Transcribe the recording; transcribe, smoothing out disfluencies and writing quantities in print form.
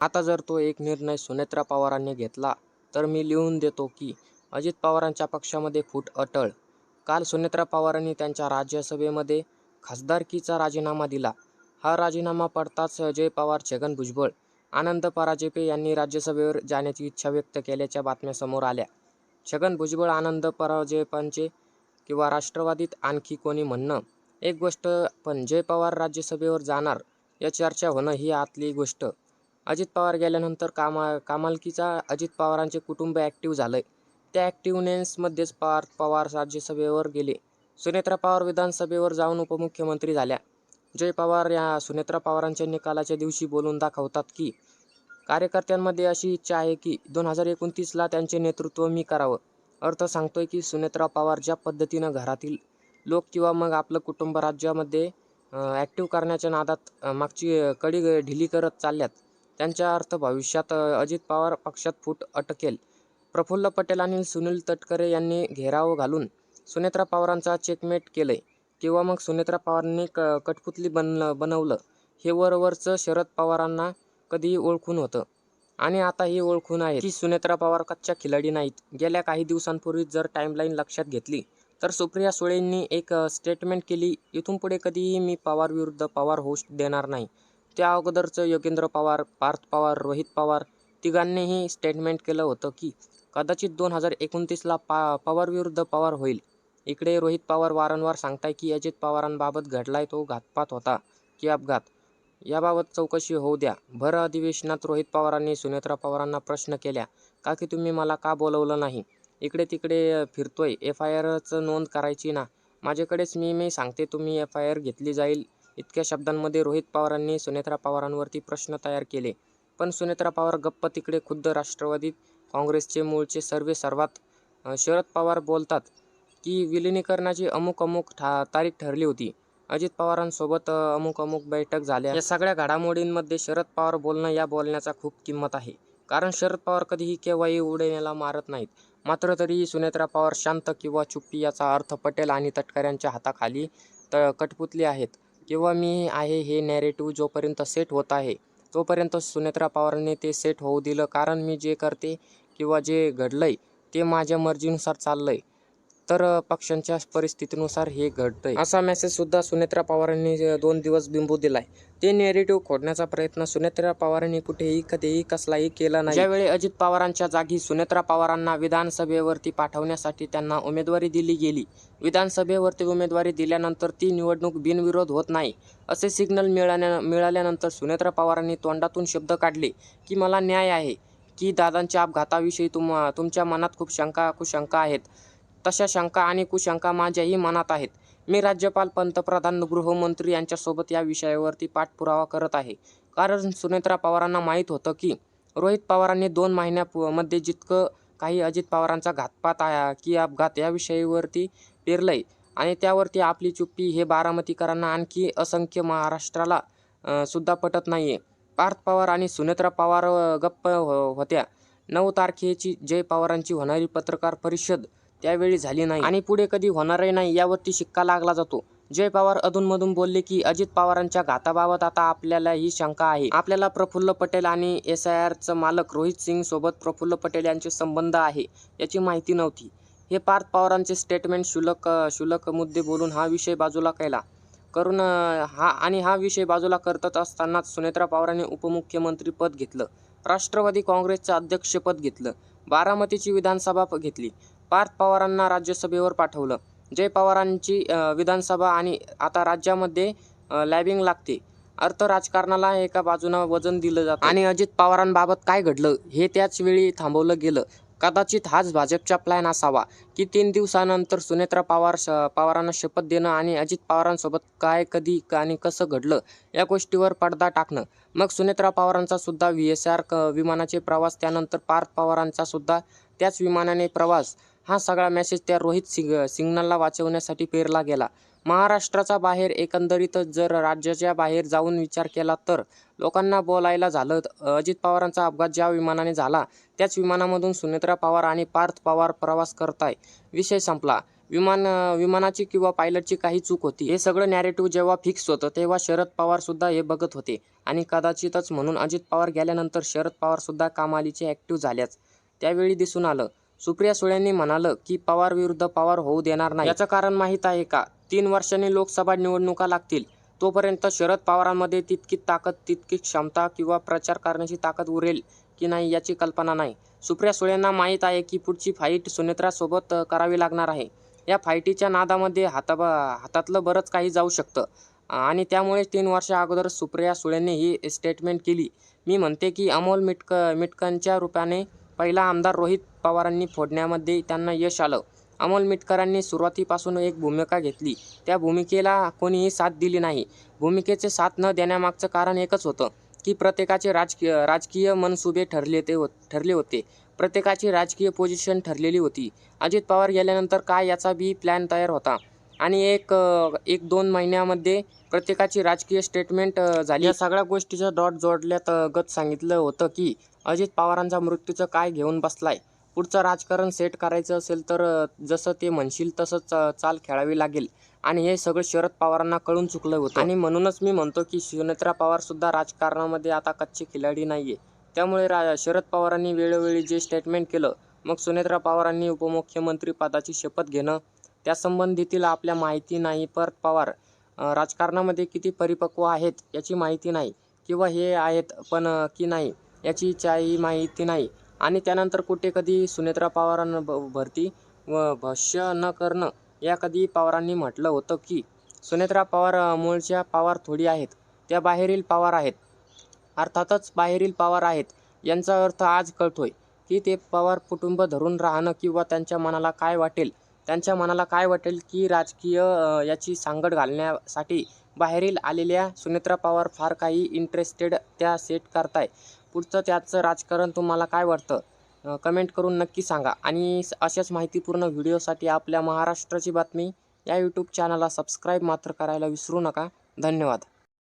आता जर तो एक निर्णय सुनेत्रा पवारांनी घेतला तर मी लिहून देतो की अजित पवारांच्या पक्षामध्ये फूट अटळ. काल सुनेत्रा पवारांनी त्यांच्या राज्यसभेमध्ये खासदारकीचा राजीनामा दिला. हा राजीनामा पडताच अजय पवार, छगन भुजबळ, आनंद परांजपे यांनी राज्यसभेवर जाण्याची इच्छा व्यक्त केल्याच्या बातम्या समोर आल्या. छगन भुजबळ, आनंद परांजपेंचे किंवा राष्ट्रवादीत आणखी कोणी म्हणणं एक गोष्ट, पण जय पवार राज्यसभेवर जाणार या चर्चा होणं ही आतली गोष्ट. अजित पवार गेल्यानंतर कमालकीचा अजित पवारांचे कुटुंब ॲक्टिव्ह झालंय. त्या ॲक्टिव्हनेसमध्येच पार्थ पवार राज्यसभेवर गेले. सुनेत्रा पवार विधानसभेवर जाऊन उपमुख्यमंत्री झाल्या. जय पवार या सुनेत्रा पवारांच्या निकालाच्या दिवशी बोलून दाखवतात की कार्यकर्त्यांमध्ये अशी इच्छा आहे की 2029ला त्यांचे नेतृत्व मी करावं. अर्थ सांगतोय की सुनेत्रा पवार ज्या पद्धतीनं घरातील लोक किंवा मग आपलं कुटुंब राज्यामध्ये ॲक्टिव्ह करण्याच्या नादात मागची कडी ढिली करत चालल्यात, त्यांच्या अर्थ भविष्यात अजित पवार पक्षात फूट अटकेल. प्रफुल्ल पटेल आणि सुनील तटकरे यांनी घेराव घालून सुनेत्रा पवारांचा चेकमेट केलंय किंवा मग सुनेत्रा पवारांनी कठपुतली बनवलं. हे वरवरचं शरद पवारांना कधीही ओळखून होतं आणि आताही ओळखून आहे की सुनेत्रा पवार कच्च्या खिलाडी नाहीत. गेल्या काही दिवसांपूर्वी जर टाईमलाईन लक्षात घेतली तर सुप्रिया सुळेंनी एक स्टेटमेंट केली, इथून पुढे कधीही मी पवार विरुद्ध पवार होऊ देणार नाही. त्या अगोदरचं योगेंद्र पवार, पार्थ पवार, रोहित पवार तिघांनीही स्टेटमेंट केलं होतं की कदाचित 2029ला पवार विरुद्ध पवार होईल. इकडे रोहित पवार वारंवार सांगताय की अजित पवारांबाबत घडलाय तो घातपात होता की अपघात, याबाबत चौकशी होऊ द्या. भर अधिवेशनात रोहित पवारांनी सुनेत्रा पवारांना प्रश्न केला का की तुम्ही मला का बोलवलं नाही, इकडे तिकडे फिरतोय, FIRच नोंद करायची ना माझ्याकडेच, मी सांगते तुम्ही FIR घेतली जाईल. इतक्या शब्दांमध्ये रोहित पवारांनी सुनेत्रा पवारांवरती प्रश्न तयार केले. पण सुनेत्रा पवार गप्प. तिकडे खुद्द राष्ट्रवादी काँग्रेसचे मूळचे सर्वात शरद पवार बोलतात की विलिनीकरणाची अमुक तारीख ठरली होती, अजित पवारांसोबत अमुक बैठक झाल्या. या सगळ्या घडामोडींमध्ये शरद पवार बोलणं, या बोलण्याचा खूप किंमत आहे. कारण शरद पवार कधीही केव्हाही उडण्याला मारत नाहीत. मात्र तरीही सुनेत्रा पवार शांत किंवा चुप्पी याचा अर्थ पटेल आणि तटकऱ्यांच्या हाताखाली कठपुतली आहेत किंवा मी आहे हे नॅरेटिव्ह जोपर्यंत सेट होत आहे तोपर्यंत सुनेत्रा पवारांनी ते सेट होऊ दिलं. कारण मी जे करते किंवा जे घडलंय ते माझ्या मर्जीनुसार चाललंय, तर पक्षांच्या परिस्थितीनुसार हे घडतंय, असा मेसेज सुद्धा सुनेत्रा पवारांनी 2 दिवस बिंबू दिलाय. ते नॅरेटिव्ह खोडण्याचा प्रयत्न सुनेत्रा पवारांनी कुठेही कधीही कसलाही केला नाही. ज्यावेळी अजित पवारांच्या जागी सुनेत्रा पवारांना विधानसभेवरती पाठवण्यासाठी त्यांना उमेदवारी दिली गेली. विधानसभेवरती उमेदवारी दिल्यानंतर ती निवडणूक बिनविरोध होत नाही असे सिग्नल मिळाल्यानंतर सुनेत्रा पवारांनी तोंडातून शब्द काढले की मला न्याय आहे की दादांच्या अपघाताविषयी तुमच्या मनात खूप कुशंका आहेत. तशा शंका आणि कुशंका माझ्याही मनात आहेत. मी राज्यपाल, पंतप्रधान, गृहमंत्री यांच्यासोबत या विषयावरती पाठपुरावा करत आहे. कारण सुनेत्रा पवारांना माहीत होतं की रोहित पवारांनी 2 महिन्यामध्ये जितकं काही अजित पवारांचा घातपात की अपघात या विषयावरती पेरलंय आणि त्यावरती आपली चुप्पी हे बारामतीकरांना आणखी असंख्य महाराष्ट्राला सुद्धा पटत नाहीये. पार्थ पवार आणि सुनेत्रा पवार गप्प होत्या. 9 तारखेची जय पवारांची होणारी पत्रकार परिषद त्यावेळी झाली नाही आणि पुढे कधी होणारही नाही यावरती शिक्का लागला जातो. जय पवार अधूनमधून बोलले की अजित पवारांच्या घाताबाबत आता आपल्याला ही शंका आहे. आपल्याला प्रफुल्ल पटेल आणि SIRचं मालक रोहित सिंग सोबत प्रफुल्ल पटेल यांचे संबंध आहे याची माहिती नव्हती. हे पार्थ पवारांचे स्टेटमेंट क्षुल्लक मुद्दे बोलून हा विषय बाजूला हा विषय बाजूला करत असतानाच सुनेत्रा पवारांनी उपमुख्यमंत्री पद घेतलं, राष्ट्रवादी काँग्रेसचं अध्यक्षपद घेतलं, बारामतीची विधानसभा घेतली, पार्थ पवारांना राज्यसभेवर पाठवलं. जय पवारांची विधानसभा आणि आता राज्यामध्ये लॅबिंग लागते. अर्थ राजकारणाला एका बाजूनं वजन दिलं जातं आणि अजित पवारांबाबत काय घडलं हे त्याच वेळी थांबवलं गेलं. कदाचित हाच भाजपचा प्लॅन असावा की 3 दिवसानंतर सुनेत्रा पवारांना शपथ देणं आणि अजित पवारांसोबत काय, कधी आणि कसं घडलं या गोष्टीवर पडदा टाकणं. मग सुनेत्रा पवारांचा सुद्धा VSR विमानाचे प्रवास, त्यानंतर पार्थ पवारांचा सुद्धा त्याच विमानाने प्रवास, हा सगळा मेसेज त्या रोहित सिंगला वाचवण्यासाठी पेरला गेला. महाराष्ट्राचा बाहेर, एकंदरीतच जर राज्याच्या बाहेर जाऊन विचार केला तर लोकांना बोलायला झालं, अजित पवारांचा अपघात ज्या विमानाने झाला त्याच विमानामधून सुनेत्रा पवार आणि पार्थ पवार प्रवास करताय, विषय संपला. विमानाची किंवा पायलटची काही चूक होती. हे सगळं नॅरेटिव्ह जेव्हा फिक्स होतं तेव्हा शरद पवार सुद्धा हे बघत होते आणि कदाचितच म्हणून अजित पवार गेल्यानंतर शरद पवार सुद्धा कमालीचे ॲक्टिव्ह झाल्याच त्यावेळी दिसून आलं. सुप्रिया सुळेंनी म्हणालं की पवार विरुद्ध पवार होऊ देणार नाही. याचं कारण माहीत आहे का? 3 वर्षांनी लोकसभा निवडणुका लागतील. तोपर्यंत शरद पवारांमध्ये तितकी ताकद, तितकी क्षमता किंवा प्रचार करण्याची ताकद उरेल की नाही याची कल्पना नाही. सुप्रिया सुळेंना माहीत आहे की पुढची फाईट सुनेत्रासोबत करावी लागणार आहे. या फाईटीच्या नादामध्ये हातातलं बरंच काही जाऊ शकतं आणि त्यामुळे 3 वर्षा अगोदर सुप्रिया सुळेंनी ही स्टेटमेंट केली. मी म्हणते की अमोल मिटकरच्या रूपाने पहिला आमदार रोहित पवारांनी फोडण्यामध्ये त्यांना यश आलं. अमोल मिटकरांनी सुरुवातीपासून एक भूमिका घेतली. त्या भूमिकेला कोणीही साथ दिली नाही. भूमिकेचे साथ न देण्यामागचं कारण एकच होतं की प्रत्येकाचे राजकीय मनसुबे ठरले होते. प्रत्येकाची राजकीय पोझिशन ठरलेली होती. अजित पवार गेल्यानंतर काय याचा बी प्लॅन तयार होता आणि एक 2 महिन्यामध्ये प्रत्येकाची राजकीय स्टेटमेंट झाली. या सगळ्या गोष्टीच्या डॉट जोडल्यात गत सांगितलं होतं की अजित पवारांचा मृत्यूचं काय घेऊन बसलाय. पुढचं राजकारण सेट करायचं असेल तर जसं ते म्हणशील तसंच चाल खेळावी लागेल आणि हे सगळं शरद पवारांना कळून चुकलं होतं. आणि म्हणूनच मी म्हणतो की सुनेत्रा पवार सुद्धा राजकारणामध्ये आता कच्चे खिलाडी नाहीये. त्यामुळे शरद पवारांनी वेळोवेळी जे स्टेटमेंट केलं, मग सुनेत्रा पवारांनी उपमुख्यमंत्री पदाची शपथ घेणं, त्यासंबंधीतील आपल्या माहिती नाही. परत पवार राजकारणामध्ये किती परिपक्व आहेत याची माहिती नाही किंवा हे आहेत पण की नाही याचीही माहिती नाही. आणि त्यानंतर कुठे कधी सुनेत्रा पवारांना भरती व भाष्य न करणं या कधी पवारांनी म्हटलं होतं की सुनेत्रा पवार मूळच्या पवार थोडी आहेत, त्या बाहेरील पवार आहेत. अर्थातच बाहेरील पवार आहेत यांचा अर्थ आज कळतोय की ते पवार कुटुंब धरून राहणं किंवा त्यांच्या मनाला काय वाटेल की राजकीय याची सांगड घालण्यासाठी बाहेरील आलेल्या सुनेत्रा पवार फार काही इंटरेस्टेड त्या सेट करताय. पुढचं त्याचं राजकारण तुम्हाला काय वाटतं? कमेंट करून नक्की सांगा आणि अशाच माहितीपूर्ण व्हिडिओसाठी आपल्या महाराष्ट्राची बातमी या यूट्यूब चॅनलला सबस्क्राईब मात्र करायला विसरू नका. धन्यवाद.